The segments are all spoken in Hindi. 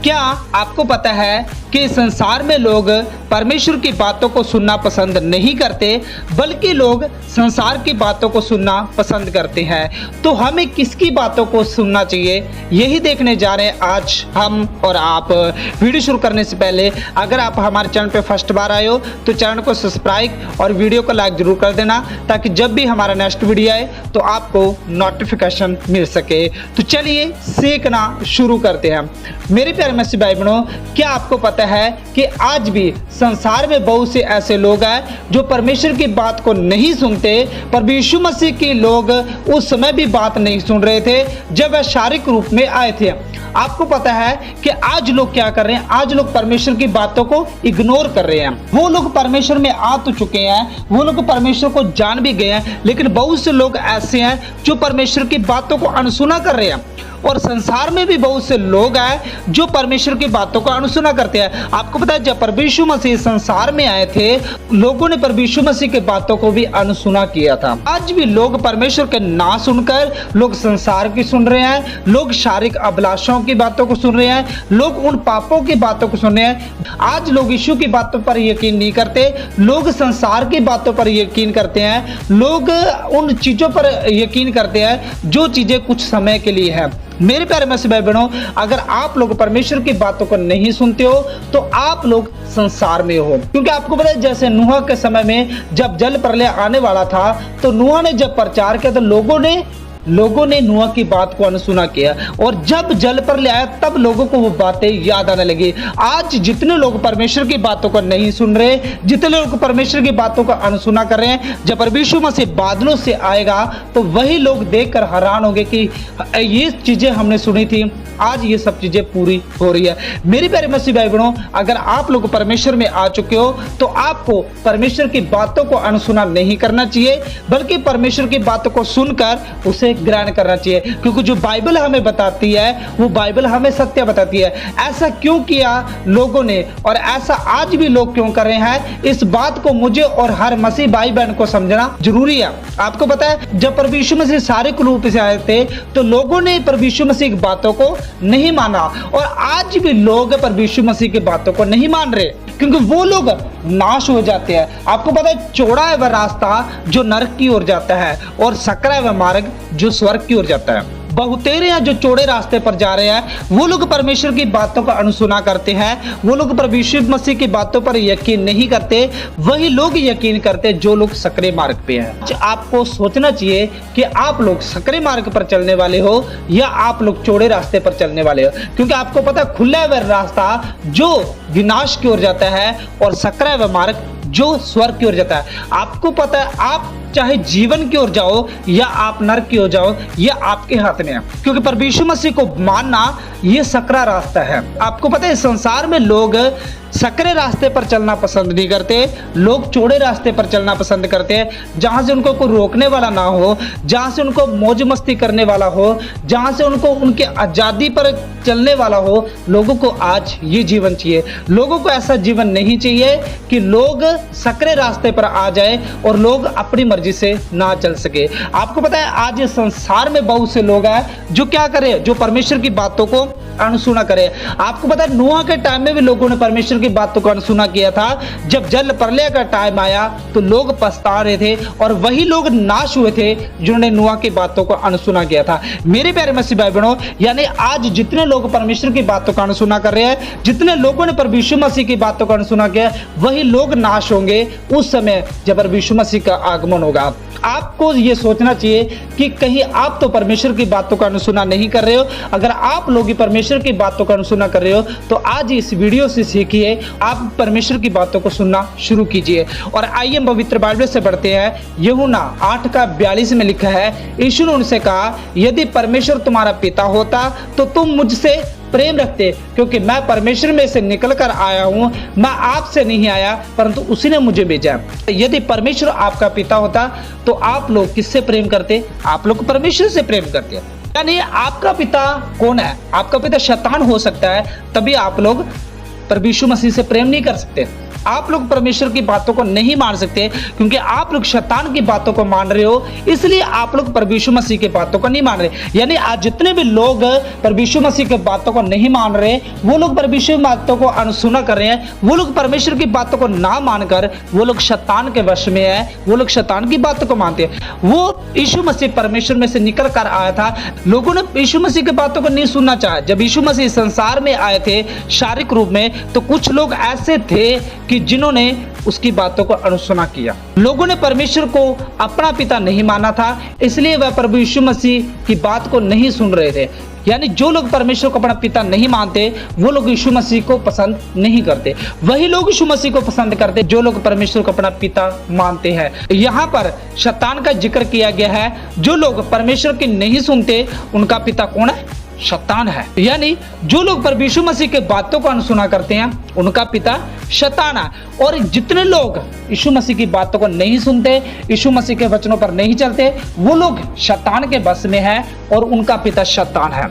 क्या आपको पता है कि संसार में लोग परमेश्वर की बातों को सुनना पसंद नहीं करते, बल्कि लोग संसार की बातों को सुनना पसंद करते हैं। तो हमें किसकी बातों को सुनना चाहिए, यही देखने जा रहे हैं आज हम और आप। वीडियो शुरू करने से पहले अगर आप हमारे चैनल पे फर्स्ट बार आए हो तो चैनल को सब्सक्राइब और वीडियो को लाइक जरूर कर देना, ताकि जब भी हमारा नेक्स्ट वीडियो आए तो आपको नोटिफिकेशन मिल सके। तो चलिए सीखना शुरू करते हैं। मेरे प्यारे मसीह भाई बहनों, क्या आपको पता है कि आज भी संसार में बहुत से ऐसे लोग हैं जो परमेश्वर की बात को नहीं सुनते। पर यीशु मसीह के लोग उस समय भी बात नहीं सुन रहे थे जब वह शारीरिक रूप में आए थे। आपको पता है कि आज लोग क्या कर रहे हैं, आज लोग परमेश्वर की बातों को इग्नोर कर रहे हैं। वो लोग परमेश्वर में आ तो चुके हैं, वो लोग परमेश्वर को जान भी गए हैं, लेकिन बहुत से लोग ऐसे हैं जो परमेश्वर की बातों को अनसुना कर रहे हैं। और संसार में भी बहुत से लोग हैं जो परमेश्वर की बातों को अनसुना करते हैं। आपको पता है जब प्रभु यीशु मसीह संसार में आए थे, लोगों ने प्रभु यीशु मसीह की बातों को भी अनसुना किया था। आज भी लोग परमेश्वर के ना सुनकर लोग संसार की सुन रहे हैं, लोग शारीरिक अभिलाषाओं की बातों को सुन रहे हैं, लोग उन पापों की बातों को सुन रहे हैं। आज लोग यीशु की बातों पर यकीन नहीं करते, लोग संसार की बातों पर यकीन करते हैं, लोग उन चीजों पर यकीन करते हैं जो चीजें कुछ समय के लिए है। मेरे प्यारे मसीह भाई बहनों, अगर आप लोग परमेश्वर की बातों को नहीं सुनते हो तो आप लोग संसार में हो। क्योंकि आपको पता है जैसे नूह के समय में जब जल प्रलय आने वाला था, तो नूह ने जब प्रचार किया तो लोगों ने नूह की बात को अनसुना किया, और जब जल प्रलय आया तब लोगों को वो बातें याद आने लगी। आज जितने लोग परमेश्वर की बातों को नहीं सुन रहे, जितने लोग परमेश्वर की बातों को अनसुना कर रहे हैं, जब प्रभु यीशु मसीह बादलों से आएगा तो वही लोग देखकर हैरान होंगे कि ये चीजें हमने सुनी थी, आज ये सब चीजें पूरी हो रही है। मेरे प्यारे मसीह भाई बहनों, अगर आप लोग परमेश्वर में आ चुके हो तो आपको परमेश्वर की बातों को अनसुना नहीं करना चाहिए, बल्कि परमेश्वर की बातों को सुनकर उसे ग्रहण करना चाहिए। क्योंकि जो बाइबल हमें बताती है वो बाइबल हमें सत्य बताती है। ऐसा क्यों किया लोगों ने, और ऐसा आज भी लोग क्यों कर रहे हैं, इस बात को मुझे और हर मसीह भाई बहन को समझना जरूरी है। आपको पता है जब प्रभु यीशु मसीह शारीरिक रूप से आए थे तो लोगों ने प्रभु यीशु मसीह की बातों को नहीं माना, और आज भी लोग प्रभु यीशु मसीह की बातों को नहीं मान रहे, क्योंकि वो लोग नाश हो जाते हैं। आपको पता है चौड़ा है वह रास्ता जो नरक की ओर जाता है, और सकरा है वह मार्ग जो स्वर्ग की ओर जाता है। बहुतेरे हैं जो चौड़े रास्ते पर जा रहे हैं, वो लोग परमेश्वर की बातों को अनसुना करते हैं, वो लोग प्रभु यीशु मसीह की बातों पर यकीन नहीं करते। वही लोग यकीन करते जो लोग सकरे मार्ग पे हैं। आपको सोचना चाहिए कि आप लोग सकरे मार्ग पर चलने वाले हो या आप लोग चौड़े रास्ते पर चलने वाले हो, क्योंकि आपको पता है खुला है वह रास्ता जो विनाश की ओर जाता है, और सकरा है वह मार्ग जो स्वर्ग की ओर जाता है। आपको पता है आप चाहे जीवन की ओर जाओ या आप नरक की ओर जाओ, यह आपके हाथ में है, क्योंकि प्रभु यीशु मसीह को मानना यह सकरा रास्ता है। आपको पता है संसार में लोग सकरे रास्ते पर चलना पसंद नहीं करते, लोग चौड़े रास्ते पर चलना पसंद करते हैं, जहां से उनको कोई रोकने वाला ना हो, जहां से उनको मौज मस्ती करने वाला हो, जहां से उनको उनके आजादी पर चलने वाला हो। लोगों को आज ये जीवन चाहिए। लोगों को ऐसा जीवन नहीं चाहिए कि लोग सकरे रास्ते पर आ जाए और लोग अपनी मर्जी से ना चल सके। आपको पता है आज ये संसार में बहुत से लोग हैं जो क्या करें, जो परमेश्वर की बातों को अनसुना करे। आपको पता है नूह के टाइम में भी लोगों ने परमेश्वर की बातों को अनसुना किया था। जब जल प्रलय का टाइम आया तो लोग पछता रहे थे, और वही लोग नाश हुए थे जिन्होंने नूह की बातों को अनसुना किया था। मेरे प्यारे मसीह भाई बहनों, यानी आज जितने लोग परमेश्वर की बातों का अनसुना कर रहे हैं, जितने लोगों ने प्रभु यीशु मसीह की बातों का अनसुना किया, वही लोग नाश होंगे उस समय जब प्रभु यीशु मसीह का आगमन होगा। आपको ये सोचना चाहिए कि कहीं आप तो परमेश्वर की बातों का अनसुना नहीं कर रहे हो। अगर आप लोग परमेश्वर की बातों का अनसुना कर रहे हो तो आज इस वीडियो से सीखिए, आप परमेश्वर की बातों को सुनना शुरू कीजिए। और आइए हम पवित्र बाइबल से पढ़ते हैं। यूहन्ना 8:42 में लिखा है, यीशु ने उनसे कहा, यदि परमेश्वर तुम्हारा पिता होता तो तुम मुझसे प्रेम रखते, क्योंकि मैं परमेश्वर में से निकल कर आया हूं, मैं आपसे नहीं आया परंतु उसी ने मुझे भेजा। यदि परमेश्वर आपका पिता होता तो आप लोग किससे प्रेम करते? आप लोग परमेश्वर से प्रेम करते। यानी आपका पिता कौन है? आपका पिता शैतान हो सकता है, तभी आप लोग प्रभु यीशु मसीह से प्रेम नहीं कर सकते। आप लोग परमेश्वर की बातों को नहीं मान सकते क्योंकि आप लोग शैतान की बातों को मान रहे हो, इसलिए आप लोग प्रभु यीशु मसीह की बातों को नहीं मान रहे। यानी आज जितने भी लोग प्रभु यीशु मसीह की बातों को नहीं मान रहे, वो लोग प्रभु यीशु की बातों को अनसुना कर रहे हैं, वो लोग परमेश्वर की बातों को ना मानकर वो लोग शैतान के वश में है, वो लोग शैतान की बातों को मानते हैं। वो यीशु मसीह परमेश्वर में से निकल कर आया था, लोगों ने यीशु मसीह की बातों को नहीं सुनना चाहा। जब यीशु मसीह संसार में आए थे शारीरिक रूप में, तो कुछ लोग ऐसे थे कि जिन्होंने उसकी बातों को अनसुना किया। लोगों ने परमेश्वर को अपना पिता नहीं माना था, इसलिए वह प्रभु यीशु मसीह की बात को नहीं सुन रहे थे। यानी जो लोग परमेश्वर को अपना पिता नहीं मानते, वो लोग यीशु मसीह को पसंद नहीं करते। वही लोग यीशु मसीह को पसंद करते जो लोग परमेश्वर को अपना पिता मानते हैं। यहाँ पर शैतान का जिक्र किया गया है। जो लोग परमेश्वर की नहीं सुनते, उनका पिता कौन है? शैतान है। यानी जो लोग प्रभु यीशु मसीह के बातों को अनसुना करते हैं, उनका पिता शैतान है। और जितने लोग यीशु मसीह की बातों को नहीं सुनते, यीशु मसीह के वचनों पर नहीं चलते, वो लोग शैतान के बस में है और उनका पिता शैतान है।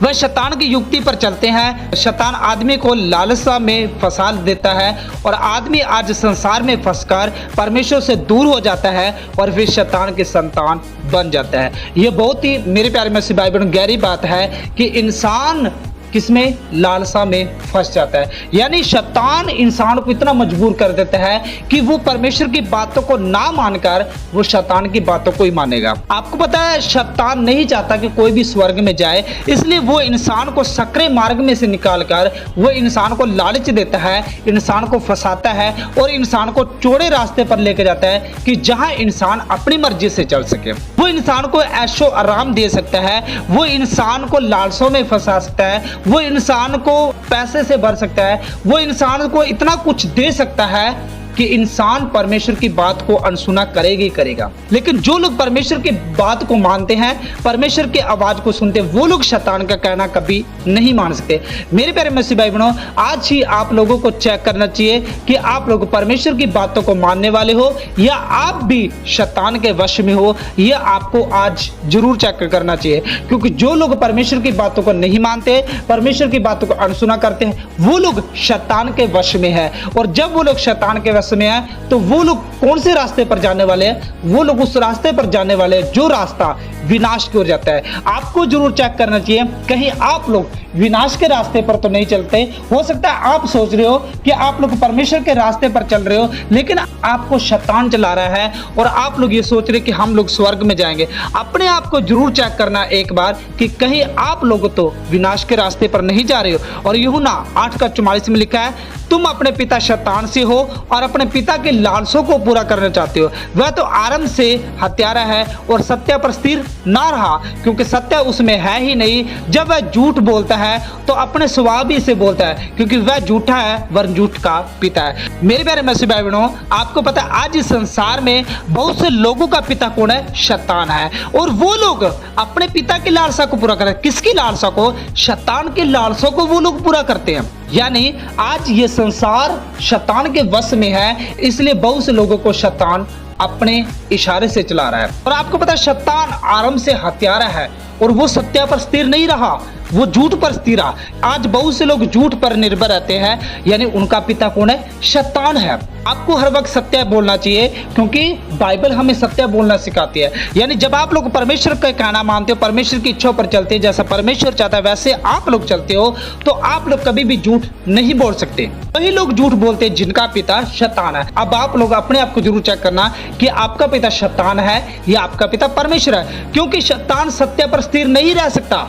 वह शैतान की युक्ति पर चलते हैं। शैतान आदमी को लालसा में फंसा देता है और आदमी आज संसार में फंसकर परमेश्वर से दूर हो जाता है और फिर शैतान के संतान बन जाता है। यह बहुत ही मेरे प्यारे मसीह भाई बहनों गहरी बात है कि इंसान किसमें? लालसा में फंस जाता है। यानी शैतान इंसान को इतना मजबूर कर देता है कि वो परमेश्वर की बातों को ना मानकर वो शैतान की बातों को ही मानेगा। आपको पता है शैतान नहीं चाहता कि कोई भी स्वर्ग में जाए, इसलिए वो इंसान को सकरे मार्ग में से निकालकर वो इंसान को लालच देता है, इंसान को फंसाता है और इंसान को चौड़े रास्ते पर लेके जाता है कि जहां इंसान अपनी मर्जी से चल सके। वो इंसान को ऐशो आराम दे सकता है, वो इंसान को लालसों में फंसा सकता है, वो इंसान को पैसे से भर सकता है, वो इंसान को इतना कुछ दे सकता है कि इंसान परमेश्वर की बात को अनसुना करेगा ही करेगा। लेकिन जो लोग परमेश्वर की बात को मानते हैं, परमेश्वर की आवाज को सुनते हैं, वो लोग शैतान का कहना कभी नहीं मान सकते। मेरे प्यारे मसीह भाई बहनों, आज ही आप लोगों को चेक करना चाहिए कि आप लोग परमेश्वर की बातों को मानने वाले हो या आप भी शैतान के वश में हो। यह आपको आज जरूर चेक करना चाहिए, क्योंकि जो लोग परमेश्वर की बातों को नहीं मानते, परमेश्वर की बातों को अनसुना करते हैं, वो लोग शैतान के वश में है। और जब वो लोग शैतान के में है तो वो लोग कौन से रास्ते पर जाने वाले हैं? वो लोग उस रास्ते पर जाने वाले हैं जो रास्ता विनाश की ओर जाता है। आपको जरूर चेक करना चाहिए कहीं आप लोग विनाश के रास्ते पर तो नहीं चलते। हो सकता है आप सोच रहे हो कि आप लोग परमेश्वर के रास्ते पर चल रहे हो, लेकिन आपको शैतान चला रहा है और आप लोग ये सोच रहे कि हम लोग स्वर्ग में जाएंगे। अपने आप को जरूर चेक करना एक बार कि कहीं आप लोग तो विनाश के रास्ते पर नहीं जा रहे हो। और यूहन्ना 8:44 में लिखा है, तुम अपने पिता शैतान से हो और अपने पिता के लालसों को पूरा करना चाहते हो। वह तो आरंभ से हत्यारा है और सत्य पर स्थिर ना रहा, क्योंकि सत्य उसमें है ही नहीं। जब वह झूठ बोलता है तो अपने स्वभाव ही से बोलता है, क्योंकि वह झूठा है वरन झूठ का पिता है। मेरे प्यारे मसीह भाई बहनों, आपको पता है आज इस संसार में बहुत से लोगों का पिता कौन है? शैतान है। और वो लोग अपने पिता की लालसा को पूरा करते हैं। किसकी लालसा को? शैतान की लालसा को वो लोग पूरा करते हैं। यानी आज ये संसार शैतान के वश में है, इसलिए बहुत से लोगों को शैतान अपने इशारे से चला रहा है। और आपको पता है शैतान आरंभ से हत्यारा है और वो सत्य पर स्थिर नहीं रहा, वो झूठ पर स्थिर रहा। आज बहुत से लोग झूठ पर निर्भर रहते हैं, यानी उनका पिता कौन है? शैतान है। आपको हर वक्त सत्य बोलना चाहिए, क्योंकि बाइबल हमें सत्य बोलना सिखाती है। यानी जब आप लोग परमेश्वर का कहना मानते हो, परमेश्वर की इच्छा पर चलते हैं, जैसा परमेश्वर चाहता है वैसे आप लोग चलते हो, तो आप लोग कभी भी झूठ नहीं बोल सकते। वही लोग झूठ बोलते हैं जिनका पिता शैतान है। अब आप लोग अपने आप को जरूर चेक करना कि आपका पिता शैतान है या आपका पिता परमेश्वर है, क्योंकि शैतान सत्य पर स्थिर नहीं रह सकता।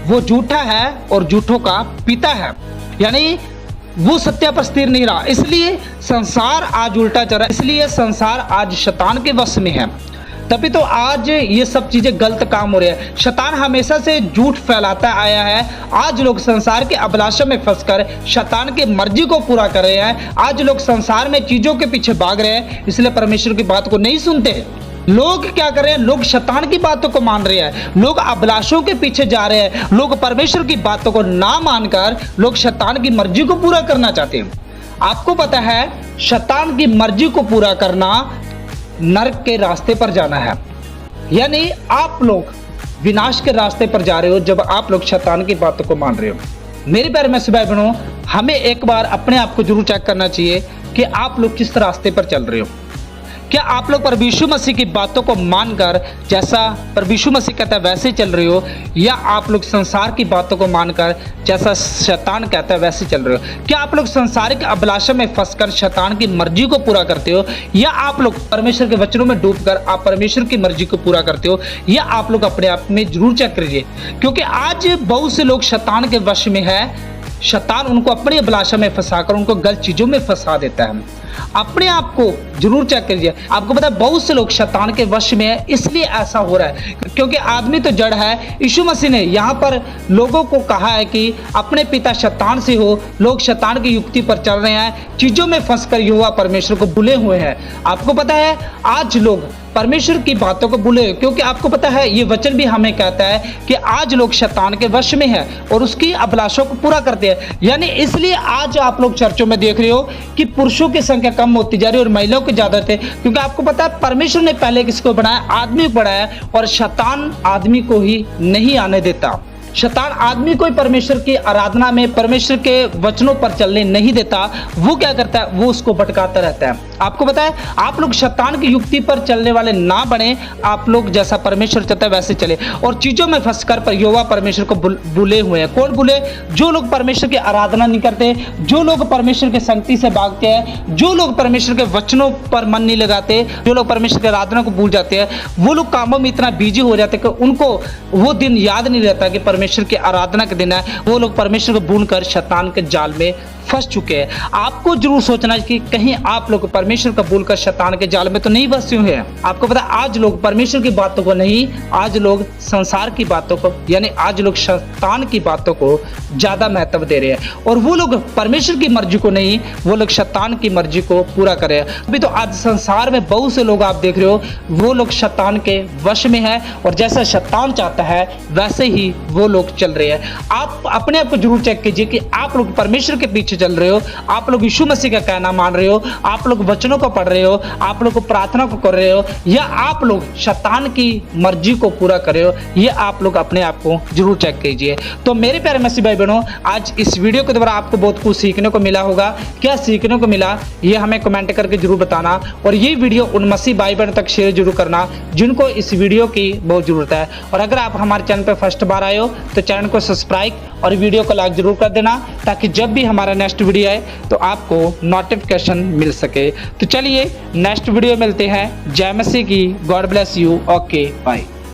वो झूठा है और झूठों का पिता है, यानी वो सत्य पर स्थिर नहीं रहा। इसलिए संसार आज उल्टा चल रहा है, इसलिए संसार आज शैतान के वश में है। तभी तो आज ये सब चीजें गलत काम हो रहे हैं। शैतान हमेशा से झूठ फैलाता आया है। आज लोग संसार के अभिलाषा में फंसकर शैतान की मर्जी को पूरा कर रहे हैं। आज लोग संसार में चीजों के पीछे भाग रहे हैं, इसलिए परमेश्वर की बात को नहीं सुनते। लोग क्या कर रहे हैं? लोग शैतान की बातों को मान रहे हैं, लोग अभिलाषों के पीछे जा रहे हैं, लोग परमेश्वर की बातों को ना मानकर लोग शैतान की मर्जी को पूरा करना चाहते हैं। आपको पता है शैतान की मर्जी को पूरा करना नरक के रास्ते पर जाना है, यानी आप लोग विनाश के रास्ते पर जा रहे हो जब आप लोग शैतान की बातों को मान रहे हो। मेरे प्यारे मसीह भाई बहनों, हमें एक बार अपने आप को जरूर चेक करना चाहिए कि आप लोग किस रास्ते पर चल रहे हो। क्या आप लोग प्रभु यीशु मसीह की बातों को मानकर जैसा प्रभु यीशु मसीह कहता है वैसे चल रहे हो, या आप लोग संसार की बातों को मानकर जैसा शैतान कहता है वैसे चल रहे हो। क्या आप लोग संसारिक अभिलाषा में फंसकर शैतान की मर्जी को पूरा करते हो, या आप लोग परमेश्वर के वचनों में डूबकर आप परमेश्वर की मर्जी को पूरा करते हो। या आप लोग अपने आप में जरूर चेक करिए, क्योंकि आज बहुत से लोग शैतान के वश में है। शैतान उनको अपनी अभिलाषा में फंसाकर उनको गलत चीजों में फंसा देता है। अपने आप को जरूर चेक करिए। आपको पता है बहुत से लोग शैतान के वश में है, इसलिए ऐसा हो रहा है क्योंकि आदमी तो जड़ है। यीशु मसीह ने यहाँ पर लोगों को कहा है कि अपने पिता शैतान से हो। लोग शैतान की युक्ति पर चल रहे हैं, चीजों में फंसकर यहोवा परमेश्वर को भूले हुए हैं। आपको पता है आज लोग परमेश्वर की बातों को भूले, क्योंकि आपको पता है ये वचन भी हमें कहता है कि आज लोग शैतान के वश में है और उसकी अभिलाषाओं को पूरा करते हैं। यानी इसलिए आज आप लोग चर्चों में देख रहे हो कि पुरुषों की संख्या कम होती जा रही है और महिलाओं की ज्यादा थे, क्योंकि आपको पता है परमेश्वर ने पहले किसको बनाया, आदमी को बनाया, और शैतान आदमी को ही नहीं आने देता। शैतान आदमी को परमेश्वर की आराधना में, परमेश्वर के वचनों पर चलने नहीं देता। वो क्या करता है, वो उसको भटकाता रहता है। आपको पता है आप लोग शैतान की युक्ति पर चलने वाले ना बने, आप लोग जैसा परमेश्वर चाहता है वैसे चले, और चीजों में फंसकर पर यहोवा परमेश्वर को भूले हुए हैं। कौन भूले? जो लोग परमेश्वर की आराधना नहीं करते, जो लोग परमेश्वर के संगति से भागते हैं, जो लोग परमेश्वर के वचनों पर मन नहीं लगाते, जो लोग परमेश्वर की आराधना को भूल जाते हैं, वो लोग कामों में इतना बिजी हो जाते हैं कि उनको वो दिन याद नहीं रहता कि परमेश्वर की आराधना के दिन है। वो लोग परमेश्वर को भूलकर शैतान के जाल में फंस चुके हैं। आपको जरूर सोचना है कि कहीं आप लोग परमेश्वर को भूलकर शैतान के जाल में तो नहीं फंसे हुए हैं। आपको पता है आज लोग परमेश्वर की बातों को नहीं, आज लोग संसार की बातों को, यानी आज लोग शैतान की बातों को ज्यादा महत्व दे रहे हैं, और वो लोग परमेश्वर की मर्जी को नहीं, वो लोग शैतान की मर्जी को पूरा कर रहे हैं। अभी तो आज संसार में बहुत से लोग आप देख रहे हो, वो लोग शैतान के वश में है, और जैसा शैतान चाहता है वैसे ही वो लोग चल रहे हैं। आप अपने आप को जरूर चेक कीजिए कि आप लोग परमेश्वर के पीछे चल रहे हो, आप लोग यीशु मसीह का कहना मान रहे हो, आप लोग वचनों को पढ़ रहे हो, आप लोग को प्रार्थना को कर रहे हो, या आप लोग शैतान की मर्जी को पूरा कर रहे हो। ये आप लोग अपने आप को जरूर चेक कीजिए। तो मेरे प्यारे मसीह भाई बहनों, आज इस वीडियो के द्वारा आपको बहुत कुछ सीखने को मिला होगा। क्या सीखने को मिला ये हमें कमेंट करके जरूर बताना, और ये वीडियो उन मसीह भाई बहनों तक शेयर जरूर करना जिनको इस वीडियो की बहुत जरूरत है। और अगर आप हमारे चैनल पर फर्स्ट बार आए हो तो चैनल को सब्सक्राइब और वीडियो को लाइक जरूर कर देना, ताकि जब भी हमारा नेक्स्ट वीडियो आए तो आपको नोटिफिकेशन मिल सके। तो चलिए नेक्स्ट वीडियो मिलते हैं। जय मसीह की। God bless you. Okay bye.